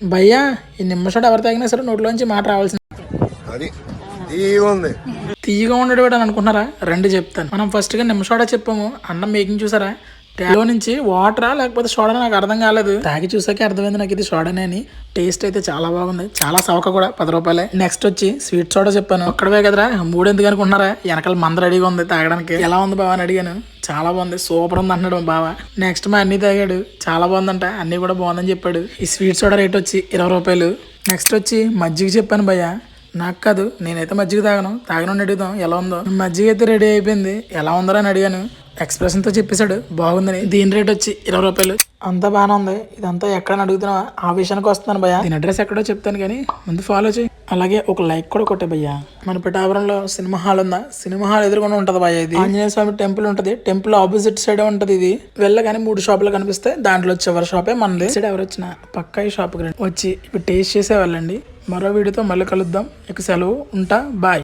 భయ్యా ఈ నిమ్మ సోడా ఎవరు తాగినా సరే నోట్లోంచి మాట రావాల్సింది. తీయగా ఉండడు అని అనుకుంటున్నారా? రండి చెప్తాను. మనం ఫస్ట్ గా నిమ్మ సోడా చెప్పాము. అన్నం మేకింగ్ చూసారా? ట్యాలో నుంచి వాటరా లేకపోతే సోడా నాకు అర్థం కాలేదు. తాగి చూసాకే అర్థమైంది నాకు ఇది సోడానే అని. టేస్ట్ అయితే చాలా బాగుంది, చాలా సవక కూడా, 10 రూపాయలే. నెక్స్ట్ వచ్చి స్వీట్ సోడా చెప్పాను. అక్కడవే కదరా 3 ఎందుకు అనుకుంటున్నారా? వెనకాల మంద రెడీగా ఉంది తాగడానికి. ఎలా ఉంది బావ అని అడిగాను. చాలా బాగుంది, సూపర్ ఉంది అంటున్నాడు బావ. నెక్స్ట్ మా అన్ని తాగాడు, చాలా బాగుందంట, అన్ని కూడా బాగుందని చెప్పాడు. ఈ స్వీట్ సోడా రేట్ వచ్చి 20 రూపాయలు. నెక్స్ట్ వచ్చి మజ్జిగ చెప్పాను భయ్య. నాకు కాదు, నేనైతే మజ్జిగ తాగను అడుగుదాం ఎలా ఉందో. మజ్జిగ అయితే రెడీ అయిపోయింది, ఎలా ఉందో అని అడిగాను. ఎక్స్ప్రెషన్ తో చెప్పేశాడు బాగుందని. దీని రేట్ వచ్చి 20 రూపాయలు. అంతా బాగానే ఉంది. ఇదంతా ఎక్కడ అడుగుతున్నావా? ఆ విషయానికి వస్తున్నాను భయ్య. దీని అడ్రస్ ఎక్కడో చెప్తాను కానీ ముందు ఫాలో చేయి. అలాగే ఒక లైక్ కూడా కొట్టే భయ్య. మన పిఠాపురంలో సినిమా హాల్ ఉందా? సినిమా హాల్ ఎదురుకుండా ఉంటది భయ్య. ఇది ఆంజనేయ స్వామి టెంపుల్ ఉంటది. టెంపుల్ ఆపోజిట్ సైడ్ ఉంటది. ఇది వెళ్ళగానే 3 షాపులు కనిపిస్తాయి. దాంట్లో చివరి షాపే మనది. సైడ్ ఎవరు వచ్చినా పక్కా ఈ షాప్కి రండి. వచ్చి ఇప్పుడు టేస్ట్ చేసే వాళ్ళండి. మరో వీడియోతో మళ్ళీ కలుద్దాం. ఇక సెలవు, ఉంటా, బాయ్.